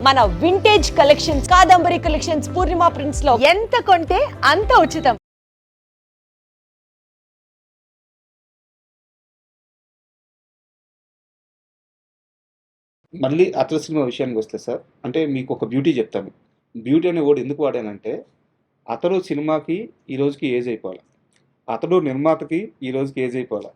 మన vintage collections, Kadambari collections, పూర్ణిమ prints లో ఎంత కొంటే అంత ఉచితం. మళ్ళీ అతల సినిమా విషయానికి వస్తే సార్, అంటే మీకు ఒక బ్యూటీ చెప్తాను. బ్యూటీ అనే వర్డ్ ఎందుకు వాడానంటే, అతడు సినిమాకి ఈ రోజుకి ఏజ్ అయిపోవాలి, అతడు నిర్మాతకి ఈ రోజుకి ఏజ్ అయిపోవాలి,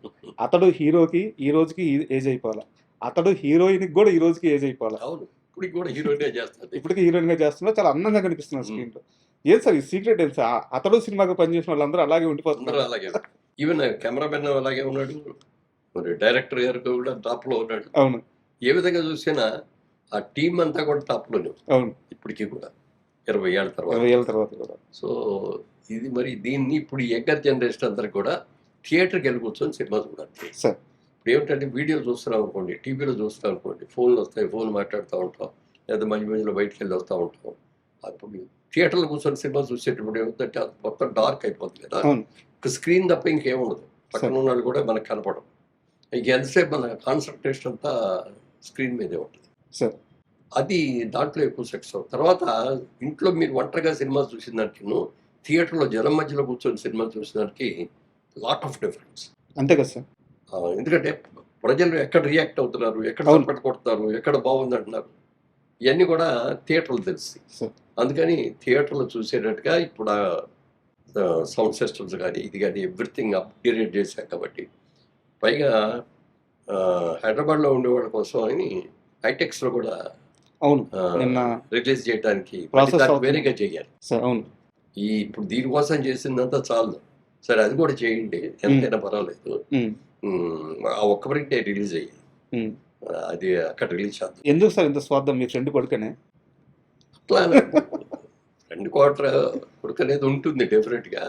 అతడు హీరోకి ఈ రోజుకి ఏజ్ అయిపోవాలి, అతడు హీరోయిన్కి కూడా ఈ రోజుకి ఏజ్ అయిపోవాలి. అవును, ఇప్పటికి కూడా హీరోయిన్గా చేస్తారు. ఇప్పటికీ హీరోయిన్గా చేస్తున్నా, చాలా అందంగా కనిపిస్తున్నారు స్క్రీన్లో. ఏం సార్ ఈ సీక్రెట్ ఏంటి సార్? అతడు సినిమాకి పనిచేసిన వాళ్ళందరూ అలాగే ఉండిపోతున్నారు. అలాగే, ఈవెన్ కెమెరామెన్ అలాగే ఉన్నాడు, మరి డైరెక్టర్ గారు కూడా టాప్లో ఉన్నాడు. అవును, ఏ విధంగా చూసినా ఆ టీం అంతా కూడా టాప్లోనే. అవును, ఇప్పటికీ కూడా 20 ఏళ్ళ తర్వాత కూడా. సో ఇది మరి దీన్ని ఇప్పుడు యంగర్ జనరేషన్ అందరికి కూడా థియేటర్కి వెళ్ళి కూర్చొని సినిమా చూడాలి సార్. ఇప్పుడు ఏమిటంటే వీడియో చూస్తున్నాం అనుకోండి, టీవీలో చూస్తున్నాం అనుకోండి, ఫోన్లు వస్తాయి, ఫోన్ మాట్లాడుతూ ఉంటాం, లేదా మధ్య మధ్యలో బయటకు వెళ్ళి వస్తూ ఉంటాం. అప్పుడు థియేటర్లో కూర్చొని సినిమా చూసేటప్పుడు ఏమిటంటే అది మొత్తం డార్క్ అయిపోతుంది కదా, స్క్రీన్ తప్ప ఇంకేముండదు, పక్కన ఉన్నాడు కూడా మనకు కనపడదు. ఇంక ఎంతసేపు మన కాన్సన్ట్రేషన్ అంతా స్క్రీన్ మీదే ఉంటుంది సార్. అది దాంట్లో ఎక్కువ సక్సెస్ అవుతుంది. తర్వాత ఇంట్లో మీరు ఒంటరిగా సినిమా చూసిన దానికి థియేటర్లో జనం మధ్యలో కూర్చొని సినిమా చూసిన దానికి లాట్ ఆఫ్ డిఫరెన్స్. అంతే కదా సార్. ఎందుకంటే ప్రజలు ఎక్కడ రియాక్ట్ అవుతున్నారు, ఎక్కడ చప్పట కొడుతున్నారు, ఎక్కడ బాగుంది అంటున్నారు, ఇవన్నీ కూడా థియేటర్లో తెలుస్తాయి. అందుకని థియేటర్లో చూసేటట్టుగా ఇప్పుడు సౌండ్ సిస్టమ్స్ కానీ ఇది కానీ ఎవ్రీథింగ్ అప్గ్రేడ్ చేశాం కాబట్టి. పైగా హైదరాబాద్లో ఉండేవాళ్ళ కోసం అని హైటెక్స్లో కూడా అవును రిలీజ్ చేయడానికి వేరేగా చేయాలి. అవును, ఇప్పుడు దీనికోసం చేసిందంతా చాలు, సరే అది కూడా చేయండి ఎంతైనా పర్వాలేదు, ఆ ఒక్క ప్రింటే రిలీజ్ అయ్యింది, అది అక్కడ రిలీజ్ చేద్దాం. ఎందుకు సార్ ఇంత స్వార్థం? మీ ఫ్రెండ్ కొడుకనే అట్లా 2 క్వార్టర్ కొడుకు అనేది ఉంటుంది డెఫినెట్గా.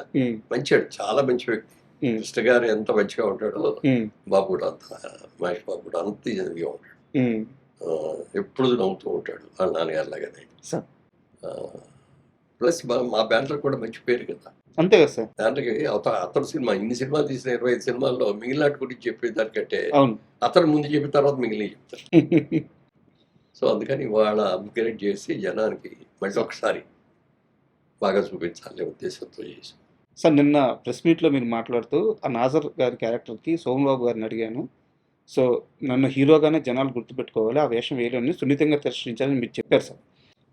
మంచివాడు, చాలా మంచి వ్యక్తి. కృష్ణ గారు ఎంత మంచిగా ఉంటాడో బాబు కూడా అంత, మహేష్ బాబు కూడా అంత ఇదిగా ఉంటాడు, ఎప్పుడు నవ్వుతూ ఉంటాడు వాళ్ళ నాన్నగారు లాగానే. ప్లస్ మా బ్యానర్ కూడా మంచి పేరు కదా. అంతే కదా సార్. దాంట్లోకి అతను సినిమా ఇన్ని సినిమాలు తీసిన 25 సినిమాల్లో మిగిలినట్టు గురించి చెప్పేదానికంటే అతను ముందు చెప్పిన తర్వాత మిగిలిన చెప్తారు. సో అందుకని వాళ్ళ అప్గ్రేడ్ చేసి జనానికి మళ్ళీ ఒకసారి బాగా చూపించాలి ఉద్దేశంతో చేసి. సార్, నిన్న ప్రెస్ మీట్లో మీరు మాట్లాడుతూ ఆ నాజర్ గారి క్యారెక్టర్కి సోమబాబు గారిని అడిగాను. సో నన్ను హీరోగానే జనాలు గుర్తుపెట్టుకోవాలి, ఆ వేషం వేయలేని సున్నితంగా తిరస్కరించాలని మీరు చెప్పారు సార్.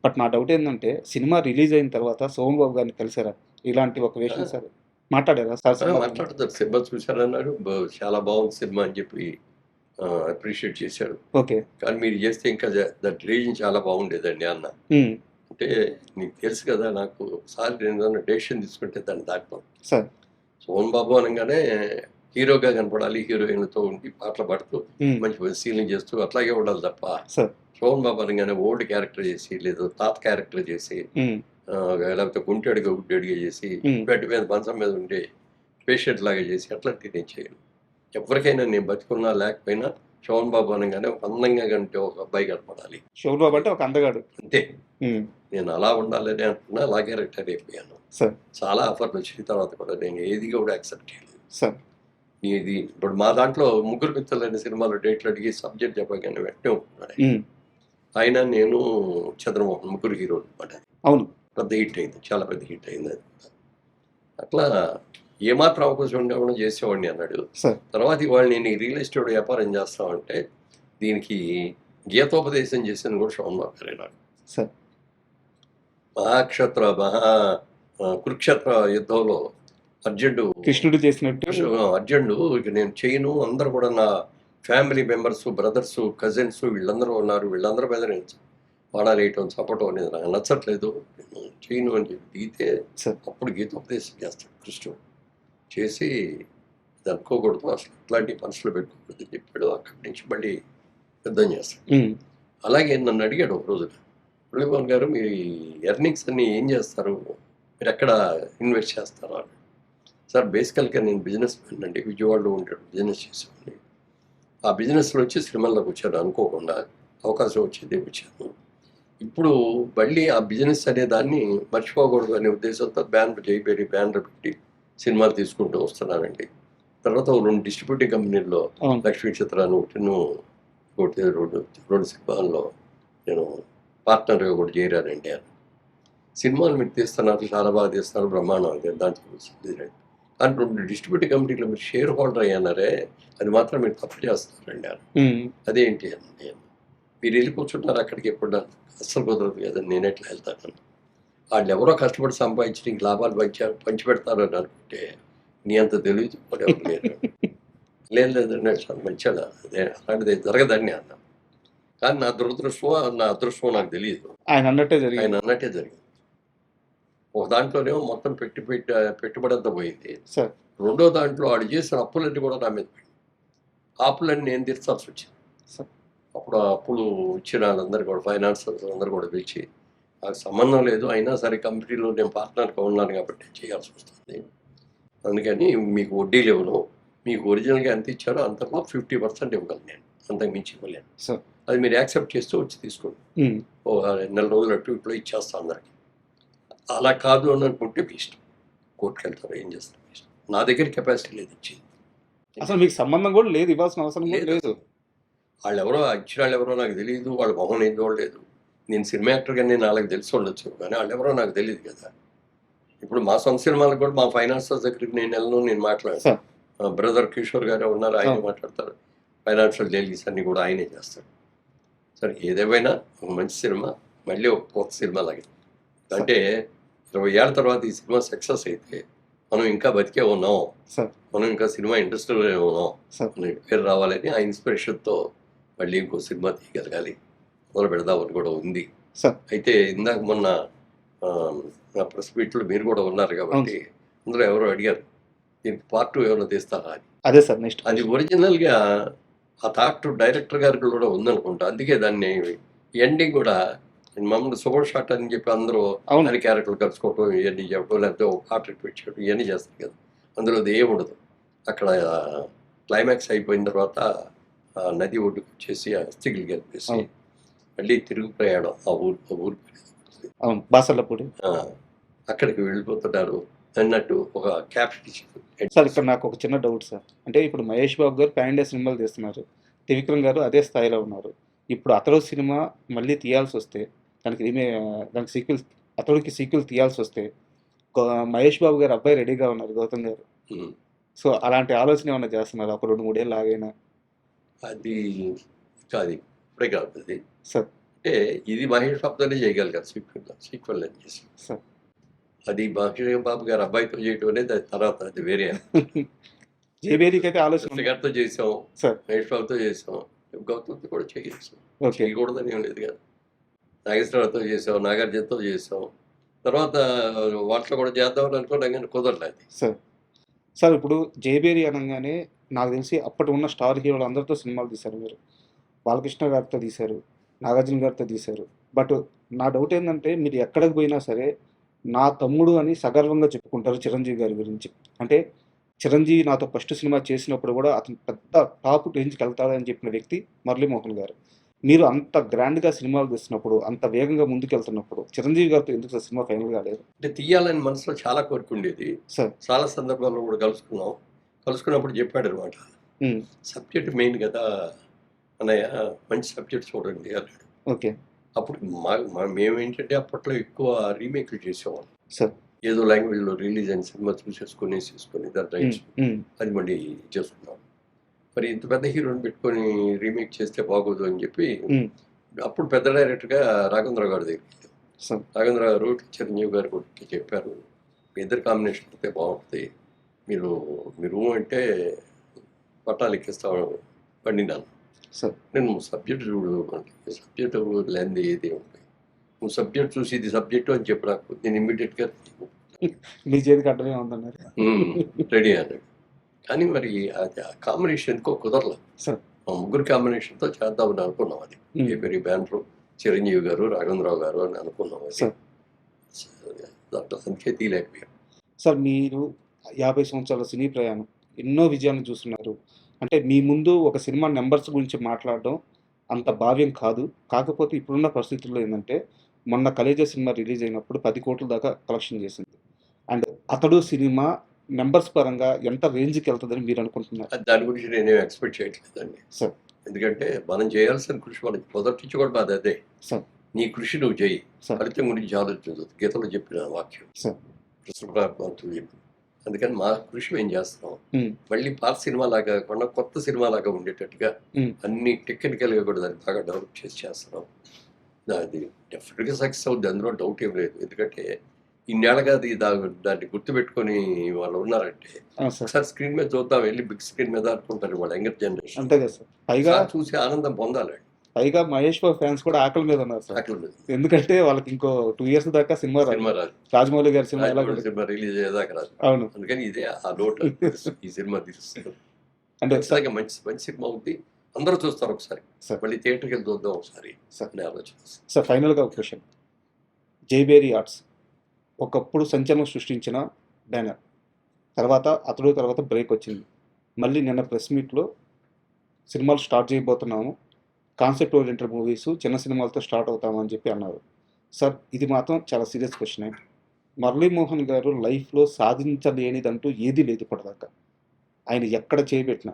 బట్ నా డౌట్ ఏంటంటే, సినిమా రిలీజ్ అయిన తర్వాత సోమబాబు గారిని కలిసారా? ఇలాంటి ఒక వేషం సార్ మాట్లాడారా సార్? మాట్లాడతారు, సినిమా చూశారన్నాడు, చాలా బాగుంది సినిమా అని చెప్పి అప్రిషియేట్ చేశాడు. ఓకే, కానీ మీరు చేస్తే ఇంకా దట్ రీజన్ చాలా బాగుండేదండి అన్న. అంటే నీకు తెలుసు కదా, నాకు సార్ నేను డెసిషన్ తీసుకుంటే దాన్ని దాటుతాం సార్. సోమన్ బాబు అనగానే హీరోగా కనపడాలి, హీరోయిన్లతో ఉండి పాటలు పాడుతూ మంచి సీలింగ్ చేస్తూ అట్లాగే ఉండాలి తప్ప, సోమన్ బాబు అనగానే ఓల్డ్ క్యారెక్టర్ చేసి, లేదా తాత క్యారెక్టర్ చేసి, లేకపోతే గుంటెడుగా గుడ్డెడిగా చేసి, బెడ్ మీద మంచం మీద ఉండే పేషెంట్ లాగా చేసి అట్లాంటివి నేను చేయను. ఎవరికైనా నేను బతుకున్నా లేకపోయినా శోభన్ బాబు అనగానే ఒక అందంగా కంటే ఒక అబ్బాయి కనపడాలి. శోభన్ బాబు అంటే ఒక అందగాడు అంతే. నేను అలా ఉండాలని అనుకున్నా, అలాగే రిటైర్ అయిపోయాను. చాలా ఆఫర్లు వచ్చిన తర్వాత కూడా నేను ఏది కూడా యాక్సెప్ట్ చేయలేదు సార్. ఇది ఇప్పుడు మా దాంట్లో ముగ్గురు మిత్రులైన సినిమాలో డేట్లు అడిగి సబ్జెక్ట్ చెప్పగానే వెంటనే ఉంటున్నాడు ఆయన. నేను చంద్రమోహన్ ముగ్గురు హీరోలు అనమాట. అవును, పెద్ద హిట్ అయింది, చాలా పెద్ద హిట్ అయింది. అట్లా ఏమాత్రం అవకాశం ఉండేవాడు చేసేవాడిని అన్నాడు. తర్వాత ఇవాళ నేను రియల్ ఎస్టేట్ వ్యాపారం చేస్తామంటే దీనికి గీతోపదేశం చేసింది కూడా శోభన్ బాబు గారే నాకు. కురుక్షేత్ర యుద్ధంలో అర్జునుడు కృష్ణుడు చేసినట్టు అర్జునుడు ఇక నేను చేయను, అందరూ కూడా నా ఫ్యామిలీ మెంబర్స్, బ్రదర్స్, కజిన్స్ వీళ్ళందరూ ఉన్నారు, వీళ్ళందరి మీద నేను వాడాలేయటం చప్పటం అనేది నాకు నచ్చట్లేదు, నేను చేయను అని చెప్పి దిగితే అప్పుడు గీతోపదేశం చేస్తాడు కృష్ణుడు. చేసి ఇది అనుకోకూడదు, అసలు ఇట్లాంటి మనసులో పెట్టుకోకూడదు అని చెప్పాడు. అక్కడి నుంచి మళ్ళీ యుద్ధం చేస్తాడు. అలాగే నన్ను అడిగాడు ఒక రోజున, మురళీమోహన్ గారు మీరు ఈ ఎర్నింగ్స్ అన్ని ఏం చేస్తారు, మీరు ఎక్కడ ఇన్వెస్ట్ చేస్తారా అని. సార్ బేసికల్గా నేను బిజినెస్ మ్యాన్ అండి, విజయవాడలో ఉంటాడు, బిజినెస్ చేసేవాడిని. ఆ బిజినెస్లో వచ్చి సినిమాల్లోకి వచ్చాను, అనుకోకుండా అవకాశం వచ్చేది వచ్చాను. ఇప్పుడు మళ్ళీ ఆ బిజినెస్ అనే దాన్ని మర్చిపోకూడదు అనే ఉద్దేశంతో బ్యానర్ జైపేరి బ్యానర్ పెట్టి సినిమాలు తీసుకుంటూ వస్తున్నానండి. తర్వాత 2 డిస్ట్రిబ్యూటింగ్ కంపెనీల్లో లక్ష్మీ చిత్రాన్ని ఒకటి 2 సినిమాల్లో నేను పార్ట్నర్గా కూడా చేరారండి అని. సినిమాలు మీరు తీస్తున్నారు, చాలా బాగా తీస్తున్నారు, బ్రహ్మాండం అది దాంట్లో కానీ 2 డిస్ట్రిబ్యూటర్ కమిటీలో మీరు షేర్ హోల్డర్ అయ్యారే, అది మాత్రం మీరు తప్పు చేస్తారండి అని. అదేంటి అండి అని. మీరు వెళ్ళి కూర్చుంటారు అక్కడికి ఎప్పుడు అస్సలు కుదరదు కదా, నేను ఎట్లా వెళ్తాను. వాళ్ళు ఎవరో కష్టపడి సంపాదించి నీకు లాభాలు పంచి పెడతారు అని అనుకుంటే నీ అంత తెలియదు కూడా ఎవరు లేరు. లేదండి చాలా మంచిగా అదే అలాంటిది జరగదండి అన్న. కానీ నా అదృష్టం నాకు తెలియదు. ఆయన అన్నట్టే జరిగింది. ఆయన అన్నట్టే జరిగింది. ఒక దాంట్లోనేమో మొత్తం పెట్టుబడి అంతా పోయింది. సార్ రెండో దాంట్లో వాడు చేసిన అప్పులన్నీ కూడా నా మీద పోయింది. ఆ అప్పులన్నీ నేను తీర్చాల్సి వచ్చింది. సార్ అప్పుడు ఆ అప్పులు ఇచ్చిన వాళ్ళందరూ కూడా ఫైనాన్సర్స్ అందరూ కూడా పిలిచి నాకు సంబంధం లేదు, అయినా సరే కంపెనీలో నేను పార్ట్నర్గా ఉన్నాను కాబట్టి చేయాల్సి వస్తుంది. అందుకని మీకు వడ్డీలు ఇవ్వను, మీకు ఒరిజినల్గా ఎంత ఇచ్చారో అంతలో 50% ఇవ్వగలను నేను, అంతకు మించి ఇవ్వలేను. సార్ అది మీరు యాక్సెప్ట్ చేస్తూ వచ్చి తీసుకోండి, ఓ 2 నెల రోజులు అటు ఇప్పుడు ఇచ్చేస్తాను అందరికి. అలా కాదు అని అనుకుంటే మీ ఇష్టం, కోర్టుకు వెళ్తారు, ఏం చేస్తారు మీ ఇష్టం. నా దగ్గర కెపాసిటీ లేదు ఇచ్చింది. అసలు మీకు సంబంధం కూడా లేదు, ఇవ్వాల్సిన అవసరం కూడా లేదు. వాళ్ళు ఎవరో ఇచ్చిన వాళ్ళు ఎవరో నాకు తెలియదు, వాళ్ళ మొహం ఏం చూడలేదు. నేను సినిమా యాక్టర్గా నేను వాళ్ళకి తెలిసి ఉండొచ్చు, కానీ వాళ్ళు ఎవరో నాకు తెలియదు కదా. ఇప్పుడు మా సొంత సినిమాలకు కూడా మా ఫైనాన్సర్స్ దగ్గరికి నేను వెళ్ళను, నేను మాట్లాడతాను. బ్రదర్ కిషోర్ గారే ఉన్నారు, ఆయనే మాట్లాడతారు. ఫైనాన్షియల్ డీలింగ్స్ అన్నీ కూడా ఆయనే చేస్తాడు. సరే ఏదేమైనా ఒక మంచి సినిమా, మళ్ళీ ఒక కొత్త సినిమా లాగే. అంటే 20 ఏళ్ళ తర్వాత ఈ సినిమా సక్సెస్ అయితే మనం ఇంకా బతికే ఉన్నాం, మనం ఇంకా సినిమా ఇండస్ట్రీలోనే ఉన్నాం, మన పేరు రావాలని ఆ ఇన్స్పిరేషన్తో మళ్ళీ ఇంకో సినిమా తీయగలగాలి, మొదలు పెడదామని కూడా ఉంది. అయితే ఇందాక మొన్న నా ప్రెస్ మీట్లో మీరు కూడా ఉన్నారు కాబట్టి అందులో ఎవరో అడిగారు దీనికి పార్ట్ 2 ఎవరో తీస్తారా అని. అదే సార్ నెక్స్ట్ అది ఒరిజినల్గా ఆ థాట్ డైరెక్టర్ గారికి కూడా ఉందనుకుంటా, అందుకే దాన్ని ఎండింగ్ కూడా మమ్మల్ని సూపర్ షాట్ అని చెప్పి అందరూ అన్ని క్యారెక్టర్లు కలుసుకోవటం, ఇవన్నీ చెప్పడం, లేకపోతే ఒక పార్ట్ పెట్టడం, ఇవన్నీ చేస్తారు కదా. అందులో అది ఏమి ఉండదు. అక్కడ క్లైమాక్స్ అయిపోయిన తర్వాత నది ఒడ్డుకు వచ్చేసి అస్థికులు కలిపేసి మళ్ళీ తిరుగు ప్రయాణం ఆ ఊరు బాసల్లపూడి అక్కడికి వెళ్ళిపోతున్నారు అన్నట్టు ఒక క్యాప్షన్ ఇచ్చారు. సార్ ఇక్కడ నాకు ఒక చిన్న డౌట్ సార్, అంటే ఇప్పుడు మహేష్ బాబు గారు పాన్ ఇండియా సినిమాలు తీస్తున్నారు, త్రివిక్రమ్ గారు అదే స్థాయిలో ఉన్నారు. ఇప్పుడు అతడు సినిమా మళ్ళీ తీయాల్సి వస్తే దానికి అతడికి సీక్వెల్ తీయాల్సి వస్తే మహేష్ బాబు గారు అబ్బాయి రెడీగా ఉన్నారు, గౌతమ్ గారు. సో అలాంటి ఆలోచన ఏమైనా చేస్తున్నారు ఒక 2-3 ఏళ్ళు ఆగైనా? అది కాదు, ఇప్పుడే కాదు అది సార్. అంటే ఇది మహేష్ బాబుతోనే చేయగలిగారు సీక్వెల్ అని చేసి. సార్ అది మహేష్ బాబు గారు అబ్బాయితో చేయటం అనేది అది తర్వాత, అది వేరే. జేబేరికి అయితే ఆలోచన గారితో చేసాం, సార్ మహేష్ బాబుతో చేసాం, గౌతమ్తో కూడా చేయొచ్చు, చేయకూడదని ఏం లేదు కదా. నాగేశ్వరరావుతో చేసాం, నాగార్జునతో చేసాం, తర్వాత వాటిలో కూడా చేద్దామని అనుకున్నాం కానీ కుదరలేదు. సార్ ఇప్పుడు జేబేరి అనగానే నాకు తెలిసి అప్పటి ఉన్న స్టార్ హీరోలు అందరితో సినిమాలు తీశారు మీరు. బాలకృష్ణ గారితో తీశారు, నాగార్జున గారితో తీశారు. బట్ నా డౌట్ ఏంటంటే మీరు ఎక్కడికి పోయినా సరే నా తమ్ముడు అని సగర్వంగా చెప్పుకుంటారు చిరంజీవి గారి గురించి. అంటే చిరంజీవి నాతో ఫస్ట్ సినిమా చేసినప్పుడు కూడా అతను పెద్ద టాప్ రేంజ్కి వెళ్తాడని చెప్పిన వ్యక్తి మురళీమోహన్ గారు. మీరు అంత గ్రాండ్గా సినిమాలు తీస్తున్నప్పుడు, అంత వేగంగా ముందుకెళ్తున్నప్పుడు చిరంజీవి గారితో ఎందుకు సినిమా ఫైనల్ కాలేదు? అంటే తీయాలని మనసులో చాలా కోరుకుండేది సార్. చాలా సందర్భాల్లో కూడా కలుసుకున్నప్పుడు చెప్పాడు అనమాట, సబ్జెక్ట్ మెయిన్ కదా అన్నయ్య, మంచి సబ్జెక్ట్ చూడండి అన్నాడు. ఓకే. అప్పుడు మేమేంటంటే అప్పట్లో ఎక్కువ రీమేక్లు చేసేవాళ్ళం సార్. ఏదో లాంగ్వేజ్లో రిలీజ్ అయిన సినిమా చూసేసుకొని దాని రైట్స్ అది మళ్ళీ చేసుకున్నాం. మరి ఇంత పెద్ద హీరోని పెట్టుకొని రీమేక్ చేస్తే బాగోదు అని చెప్పి అప్పుడు పెద్ద డైరెక్టర్గా రాఘవేంద్రరావు గారి దగ్గరికి వెళ్ళాం. రాఘవేంద్రరావు గారు చిరంజీవి గారు కూడా చెప్పారు, మీ ఇద్దరు కాంబినేషన్ అయితే బాగుంటుంది, మీరు అంటే పట్టాలు ఎక్కిస్తాను పండినాను. నేను సబ్జెక్ట్ చూడు, సబ్జెక్ట్ లేనిది ఏది ఉంటాయి, నువ్వు సబ్జెక్ట్ చూసి ఇది సబ్జెక్టు అని చెప్పి నాకు నేను ఇమ్మీడియట్గా మీ చేతికి అడ్డమే ఉందన్నారు, రెడీ అన్నాడు. కానీ మరి అది ఆ కాంబినేషన్కో కుదరలేదు. మా ముగ్గురు కాంబినేషన్తో చేద్దామని అనుకున్నాం. అది ఏపీ బ్యానర్ చిరంజీవి గారు, రాఘవేంద్రరావు గారు అని అనుకున్నాం. అది అందుకే తీయలేకపోయాం. సార్ మీరు 50 సంవత్సరాల సినీ ప్రయాణం, ఎన్నో విజయాలను చూస్తున్నారు. అంటే మీ ముందు ఒక సినిమా నెంబర్స్ గురించి మాట్లాడడం అంత భావ్యం కాదు. కాకపోతే ఇప్పుడున్న పరిస్థితుల్లో ఏంటంటే మొన్న కలేజా సినిమా రిలీజ్ అయినప్పుడు 10 కోట్ల దాకా కలెక్షన్ చేసింది. అండ్ అతడు సినిమా నెంబర్స్ పరంగా ఎంత రేంజ్కి వెళ్తుందని మీరు అనుకుంటున్నారు? దాని గురించి నేనేం ఎక్స్పెక్ట్ చేయట్లేదండి సార్, ఎందుకంటే మనం చేయాల్సిన కృషి మనకి మొదటి నుంచి కూడా మాది అదే సార్. నీ కృషి నువ్వు చేయి, సార్ ఫలితం గురించి ఆలోచించదు. గీతలో చెప్పిన వాక్యం సార్ కృష్ణ పరమాత్ముడు చెప్పిన. అందుకని మా కృషి మేము చేస్తున్నాం. ఉమ్, మళ్ళీ పాత సినిమా లాగా కాకుండా కొత్త సినిమా లాగా ఉండేటట్టుగా ఉమ్, అన్ని టెక్నికల్గా కూడా దాన్ని బాగా డెవలప్ చేసి చేస్తున్నాం. అది డెఫినెట్గా సక్సెస్ అవుద్ది, అందులో డౌట్ ఏం లేదు. ఎందుకంటే ఇన్నేళ్ళగా అది దాన్ని గుర్తుపెట్టుకొని వాళ్ళు ఉన్నారంటే అవును సార్ ఒకసారి స్క్రీన్ మీద చూద్దాం, వెళ్ళి బిగ్ స్క్రీన్ మీద అనుకుంటారు వాళ్ళ యంగర్ జనరేషన్. అంతే కదా సార్. పైగా చూసి ఆనందం పొందాలండి. మహేష్ బాబు ఫ్యాన్స్ కూడా ఆకలి మీద ఉన్నారు సార్. అట్లా ఉంది. ఎందుకంటే వాళ్ళకి ఇంకో 2 years దాకా సినిమా రాదు. సినిమా రాదు, రాజమౌళి గారి సినిమా ఎలా రాజమౌళి సినిమా రిలీజ్ అయ్యేదాకా రాదు. అవును అందుకని ఇదే ఆ లోటు ఈ సినిమా తీరుస్తుంది. అంటే ఖచ్చితంగా మంచి మంచి సినిమా అవుద్ది, అందరూ చూస్తారు ఒకసారి. సార్ మళ్ళీ థియేటర్కి వెళ్ళి చూద్దాం ఒకసారి సార్ అనే ఆలోచన వస్తుంది. సార్ ఫైనల్గా ఒక క్వశ్చన్. జైబేరి ఆర్ట్స్ ఒకప్పుడు సంచలనం సృష్టించిన బ్యానర్, తర్వాత బ్రేక్ వచ్చింది. మళ్ళీ నిన్న ప్రెస్ మీట్లో సినిమాలు స్టార్ట్ చేయబోతున్నాము, కాన్సెప్ట్ ఓరియంటెడ్ మూవీస్ చిన్న సినిమాలతో స్టార్ట్ అవుతామని చెప్పి అన్నారు. సార్ ఇది మాత్రం చాలా సీరియస్ క్వశ్చన్. మురళీమోహన్ గారు లైఫ్లో సాధించలేనిదంటూ ఏదీ లేదు ఇప్పటిదాకా. ఆయన ఎక్కడ చేయబెట్టినా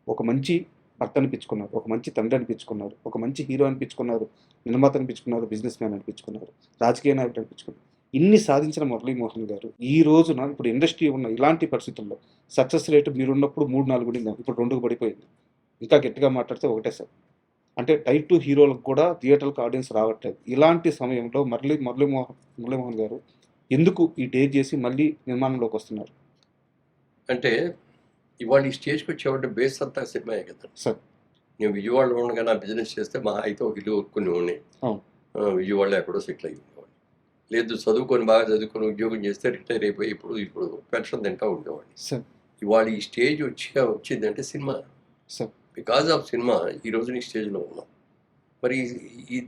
ఒక మంచి భర్త అనిపించుకున్నారు, ఒక మంచి తండ్రి అనిపించుకున్నారు, ఒక మంచి హీరో అనిపించుకున్నారు, నిర్మాత అనిపించుకున్నారు, బిజినెస్ మ్యాన్ అనిపించుకున్నారు, రాజకీయ నాయకుడు అనిపించుకున్నారు. ఇన్ని సాధించిన మురళీమోహన్ గారు ఈ రోజున ఇప్పుడు ఇండస్ట్రీ ఉన్న ఇలాంటి పరిస్థితుల్లో సక్సెస్ రేటు మీరున్నప్పుడు 3-4 ఉండింది, ఇప్పుడు 2కు పడిపోయింది. ఇంకా గట్టిగా మాట్లాడితే ఒకటే సార్. అంటే టైప్ 2 హీరోలకు కూడా థియేటర్కి ఆడియన్స్ రావట్లేదు. ఇలాంటి సమయంలో మురళీమోహన్ గారు ఎందుకు ఈ డేర్ చేసి మళ్ళీ నిర్మాణంలోకి వస్తున్నారు అంటే ఇవాళ ఈ స్టేజ్కి వచ్చేవాడి బేస్ అంతా సినిమాయే కదా సార్? నేను విజయవాడలో ఉండగా నా బిజినెస్ చేస్తే మా అయితే ఒక ఇల్లు కొనుక్కుని ఉండి అవును విజయవాడలో ఎక్కడో సెటిల్ అయ్యి ఉండేవాడిని. లేదు చదువుకొని బాగా చదువుకొని ఉద్యోగం చేస్తే రిటైర్ అయిపోయి ఇప్పుడు పెన్షన్ తింటా ఉండేవాడిని. సార్ ఇవాళ ఈ స్టేజ్ వచ్చిందంటే cinema. Sir because of cinema ఈ రోజు ఈ స్టేజ్లో ఉన్నాం. మరి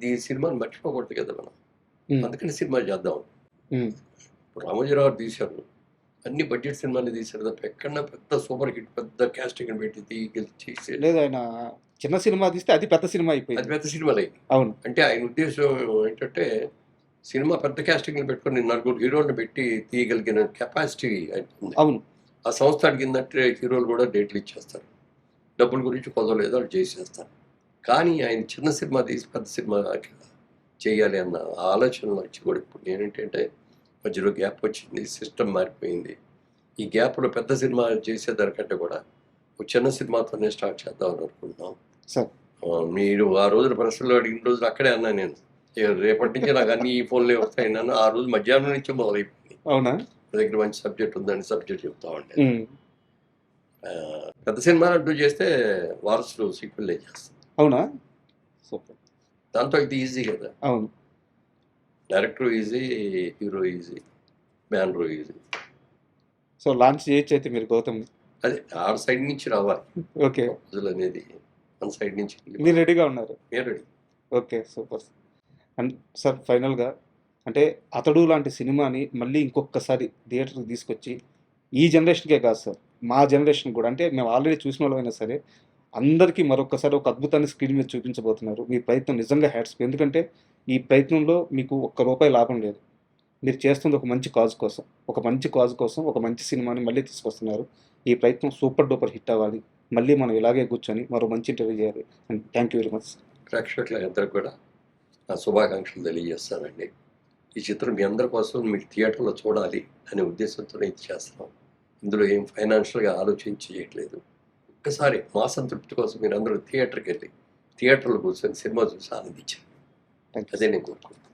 ఈ సినిమాని మర్చిపోకూడదు కదా మనం. అందుకని సినిమా చేద్దాం. రామోజీరావు తీశారు, అన్ని బడ్జెట్ సినిమాలు తీశారు తప్ప ఎక్కడన్నా పెద్ద సూపర్ హిట్ పెద్ద క్యాస్టింగ్ పెట్టి చేసి లేదు, ఆయన చిన్న సినిమా తీస్తే అది పెద్ద సినిమా అది అయిపోయింది. పెద్ద సినిమాలు అయింది. అవును అంటే ఆయన ఉద్దేశం ఏంటంటే సినిమా పెద్ద క్యాస్టింగ్లు పెట్టుకొని 4 హీరోలను పెట్టి తీయగలిగిన కెపాసిటీ ఉంది. అవును ఆ సంస్థ అడిగిందంటే హీరోలు కూడా డేట్లు ఇచ్చేస్తారు, డబ్బుల గురించి కొదవలేదు వాళ్ళు చేసేస్తారు. కానీ ఆయన చిన్న సినిమా తీసి పెద్ద సినిమా చేయాలి అన్న ఆలోచనలు వచ్చి కూడా ఇప్పుడు నేనేంటంటే మధ్యలో గ్యాప్ వచ్చింది, సిస్టమ్ మారిపోయింది. ఈ గ్యాప్లో పెద్ద సినిమా చేసేదానికంటే కూడా ఒక చిన్న సినిమాతోనే స్టార్ట్ చేద్దామని అనుకుంటున్నాం. సార్ మీరు ఆ రోజున ప్రశ్నలో అడిగిన రోజులు అక్కడే అన్నా నేను, రేపటి నుంచి నాకు అన్ని ఈ ఫోన్లే వస్తాయన్నాను. ఆ రోజు మధ్యాహ్నం నుంచి మొదలైపోయింది. అవునా? నా దగ్గర మంచి సబ్జెక్ట్ ఉందని సబ్జెక్ట్ చెప్తా ఉంటే పెద్ద సినిమాలు అంటూ చేస్తే వారసులు సీక్వెల్ చేస్తాం. అవునా? సూపర్. దాంతో ఇది ఈజీ కదా, అవును director easy, hero easy, banner easy. So launch చేయొచ్చు అయితే మీరు గౌతమ్. అదే ఆ సైడ్ నుంచి రావాలి ఓకే, ప్రజలు అనేది మన సైడ్ నుంచి. మీరు రెడీగా ఉన్నారు? మీరు ready. Okay super. And sir ఫైనల్గా అంటే అతడు లాంటి సినిమాని మళ్ళీ ఇంకొకసారి థియేటర్కి తీసుకొచ్చి ఈ జనరేషన్కే కాదు సార్, మా జనరేషన్ కూడా, అంటే మేము ఆల్రెడీ చూసిన వాళ్ళమైనా సరే అందరికీ మరొకసారి ఒక అద్భుతాన్ని స్క్రీన్ మీద చూపించబోతున్నారు. మీ ప్రయత్నం నిజంగా హ్యాట్స్. ఎందుకంటే ఈ ప్రయత్నంలో మీకు ₹1 లాభం లేదు. మీరు చేస్తుంది ఒక మంచి కాజ్ కోసం, ఒక మంచి సినిమాని మళ్ళీ తీసుకొస్తున్నారు. ఈ ప్రయత్నం సూపర్ డూపర్ హిట్ అవ్వాలి. మళ్ళీ మనం ఇలాగే కూర్చొని మరో మంచి ఇంటర్వ్యూ చేయాలి. And thank you very much. ప్రేక్షకులందరూ కూడా నా శుభాకాంక్షలు తెలియజేస్తానండి. ఈ చిత్రం మీ అందరి కోసం మీరు థియేటర్లో చూడాలి అనే ఉద్దేశంతో ఇది చేస్తున్నాం. ఇందులో ఏం ఫైనాన్షియల్గా ఆలోచించి చేయట్లేదు. ఒక్కసారి మా సంతృప్తి కోసం మీరు అందరూ థియేటర్కి వెళ్ళి థియేటర్లో కూర్చొని సినిమా చూసి ఆనందించారు. Thank you. అదే నేను కోరుకుంటున్నాను.